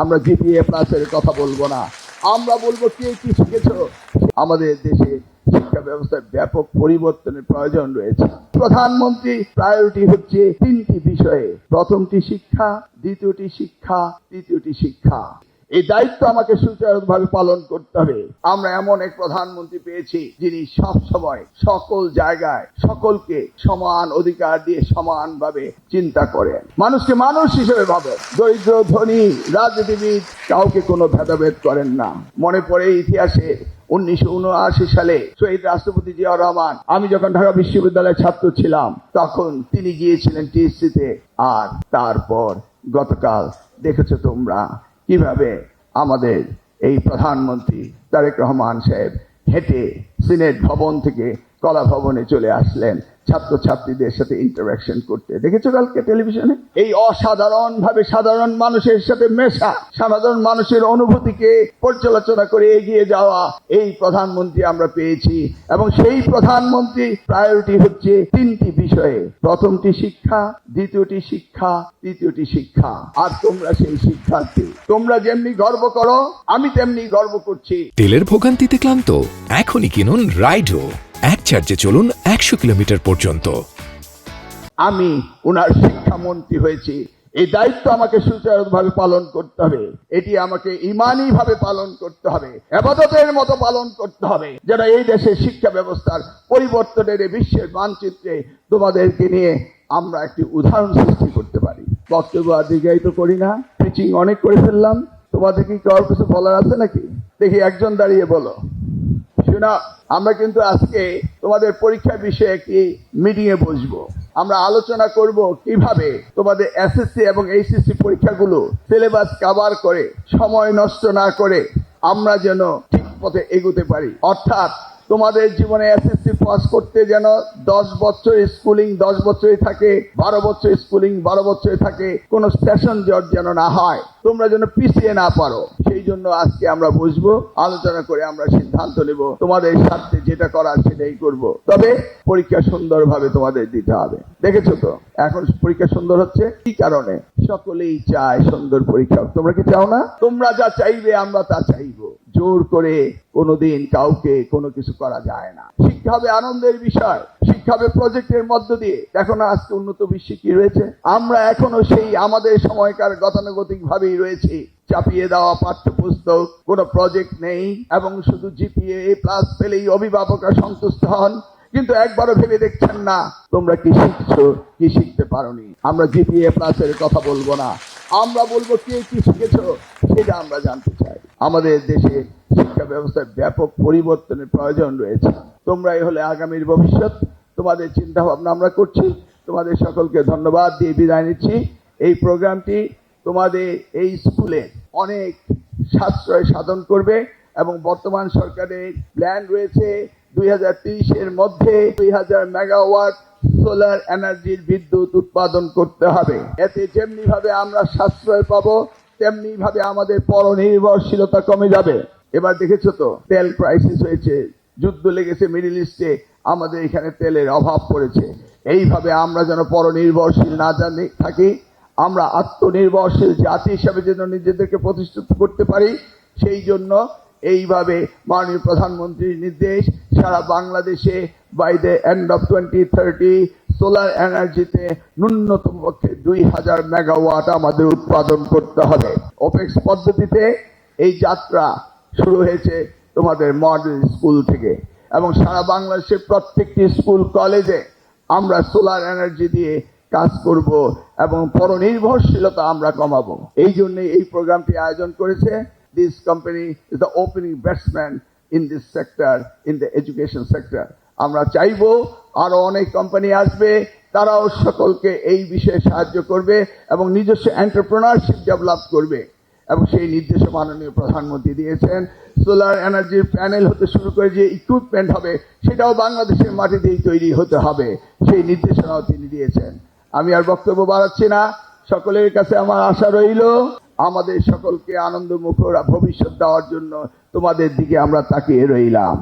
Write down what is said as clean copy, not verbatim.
আমরা জিপিএ প্লাসের কথা বলবো না, আমরা বলবো কে কি শিখেছো। আমাদের দেশে শিক্ষা ব্যবস্থার ব্যাপক পরিবর্তনের প্রয়োজন রয়েছে। প্রধানমন্ত্রী প্রায়োরিটি হচ্ছে তিনটি বিষয়ে, প্রথমটি শিক্ষা, দ্বিতীয়টি শিক্ষা, তৃতীয়টি শিক্ষা। এই দায়িত্ব আমাকে সুচারুভাবে পালন করতে হবে। আমরা এমন এক প্রধানমন্ত্রী পেয়েছি যিনি সব সময় সকল জায়গায় সকলকে সমান অধিকার দিয়ে সমানভাবে চিন্তা করেন, মানুষকে মানুষ হিসেবে ভাবেন, দরিদ্র ধনী রাজনীতিবিদ কাউকে কোনো ভেদাভেদ করেন না। মনে পড়ে ইতিহাসে 1979 সালে শহীদ রাষ্ট্রপতি জিয়াউর রহমান, আমি যখন ঢাকা বিশ্ববিদ্যালয়ের ছাত্র ছিলাম তখন তিনি গিয়েছিলেন টিএসসিতে। আর তারপর গতকাল দেখেছো তোমরা কিভাবে আমাদের এই প্রধানমন্ত্রী তারেক রহমান সাহেব হেঁটে সিনেট ভবন থেকে কলা ভবনে চলে আসলেন ছাত্রছাত্রীদের সাথে ইন্টারাকশন করতে। দেখেছো কালকে টেলিভিশনে? এই অসাধারণ ভাবে সাধারণ মানুষের সাথে মেশা, সাধারণ মানুষের অনুভূতিকে পর্যালোচনা করে এগিয়ে যাওয়া এই প্রধানমন্ত্রী আমরা পেয়েছি। এবং সেই প্রধানমন্ত্রী প্রায়োরিটি হচ্ছে তিনটি বিষয়ে, প্রথমটি শিক্ষা, দ্বিতীয়টি শিক্ষা, তৃতীয়টি শিক্ষা। আর তোমরা সেই শিক্ষার্থী, তোমরা যেমনি গর্ব করো আমি তেমনি গর্ব করছি। তেলের ভোগান্তিতে ক্লান্ত? এখনই কিনুন রাইডো, এক চার্জে চলুন 100 কিলোমিটার পর্যন্ত। আমি ওনার শিক্ষামন্ত্রী হয়েছি, এই দায়িত্ব আমাকে সুচারুভাবে পালন করতে হবে। এটি আমাকে ইমানি ভাবে পালন করতে হবে, ইবাদতের মতো পালন করতে হবে, যেন এই দেশের শিক্ষা ব্যবস্থার পরিবর্তনের বিশ্বের মানচিত্রে তোমাদেরকে নিয়ে আমরা একটি উদাহরণ সৃষ্টি করতে পারি। বক্তব্য আর দীর্ঘায়িত করি না, পিচিং অনেক করে ফেললাম। তোমাদের কি কারোর কিছু বলার আছে নাকি? দেখি একজন দাঁড়িয়ে বলো। শোনা, আমরা কিন্তু আজকে তোমাদের পরীক্ষার বিষয়ে একটি মিটিং এ বসবো। আমরা আলোচনা করব কিভাবে তোমাদের এসএসসি এবং এইচএসসি পরীক্ষাগুলো সিলেবাস কভার করে সময় নষ্ট না করে আমরা যেন ঠিক পথে এগোতে পারি। অর্থাৎ তোমাদের জীবনে এসএসসি পাস করতে যেন 10 বছর স্কুলিং 10 বছরই থাকে, 12 বছর স্কুলিং 12 বছরই থাকে, কোনো সেশন জট যেন না হয়, তোমরা যেন পিছিয়ে না পারো। সেই জন্য আজকে আমরা বসবো, আলোচনা করে আমরা সিদ্ধান্ত নেব তোমাদের স্বার্থে যেটা করার সেটাই করব। তবে পরীক্ষা সুন্দরভাবে তোমাদের দিতে হবে। দেখেছো তো এখন পরীক্ষা সুন্দর হচ্ছে কি কারণে? সকলেই চায় সুন্দর পরীক্ষা। তোমরা কি চাও না? তোমরা যা চাইবে আমরা তা চাইবো। জোর করে কোনোদিন কাউকে কোনো কিছু করা যায় না। শিক্ষা হবে আনন্দের বিষয়, শিক্ষা হবে প্রজেক্টের মধ্য দিয়ে। দেখো না আজকে উন্নত বিশ্বে কি রয়েছে, আমরা এখনো সেই আমাদের সময়কার গতানুগতিক ভাবেই রয়েছি। চাপিয়ে দেওয়া পাঠ্যপুস্তক, কোনো প্রজেক্ট নেই, এবং শুধু জিপিএ প্লাস পেলেই অভিভাবকরা সন্তুষ্ট হন, কিন্তু একবারও ভেবে দেখছেন না তোমরা কি শিখছো, কি শিখতে পারোনি। আমরা জিপিএ প্লাসের কথা বলবো না, আমরা বলবো কে কি শিখেছো সেটা আমরা জানতে চাই। আমাদের দেশে শিক্ষা ব্যবস্থার ব্যাপক পরিবর্তনের প্রয়োজন রয়েছে। তোমরাই হলে আগামীর ভবিষ্যৎ, তোমাদের চিন্তা ভাবনা আমরা করছি। তোমাদের সকলকে ধন্যবাদ দিয়ে বিদায় নিচ্ছি। এই প্রোগ্রামটি তোমাদের এই স্কুলে অনেক সাশ্রয় সাধন করবে এবং বর্তমান সরকারের প্ল্যান রয়েছে 2030-এর মধ্যে 2000 মেগাওয়াট সোলার এনার্জির বিদ্যুৎ উৎপাদন করতে হবে। এতে যেমনি ভাবে আমরা সাশ্রয় পাবো তেমনি ভাবে আমাদের পরনির্ভরশীলতা কমে যাবে। এবার দেখেছো তো তেল ক্রাইসিস হয়েছে, যুদ্ধ লেগেছে মিডল ইস্টে, আমাদের এখানে তেলের অভাব পড়েছে। এইভাবে আমরা যেন পরনির্ভরশীল না জানি থাকি, আমরা আত্মনির্ভরশীল জাতি হিসাবে যেন নিজেদেরকে প্রতিষ্ঠিত করতে পারি, সেই জন্য এইভাবে মাননীয় প্রধানমন্ত্রীর নির্দেশ সারা বাংলাদেশে by the end of 2030 solar এনার্জিতে ন্যূনতম পক্ষে 2000 মেগাওয়াট আমাদের উৎপাদন করতে হবে। ওপেক্স পদ্ধতিতে এই যাত্রা শুরু হয়েছে তোমাদের মডেল স্কুল থেকে, এবং সারা বাংলাদেশের প্রত্যেকটি স্কুল কলেজে আমরা সোলার এনার্জি দিয়ে কাজ করব এবং পরনির্ভরশীলতা আমরা কমাবো। এই জন্য এই প্রোগ্রামটি আয়োজন করেছে। This company is the opening batsman in this sector, in the education sector. আমরা চাইবো আরো অনেক কোম্পানি আসবে, তারাও সকলকে এই বিষয়ে সাহায্য করবে এবং নিজস্ব এন্টারপ্রেনারশিপ ডেভেলপ করবে। এবং সেই নির্দেশ মাননীয় প্রধানমন্ত্রী দিয়েছেন। সোলার এনার্জির প্যানেল হতে শুরু করে যে ইকুইপমেন্ট হবে সেটাও বাংলাদেশের মাটি দিয়েই তৈরি হতে হবে, সেই নির্দেশনাও তিনি দিয়েছেন। আমি আর বক্তব্য বাড়াচ্ছি না, সকলের কাছে আমার আশা রইল আমাদের সকলকে আনন্দমুখর ভবিষ্যৎ দেওয়ার জন্য তোমাদের দিকে আমরা তাকিয়ে রইলাম।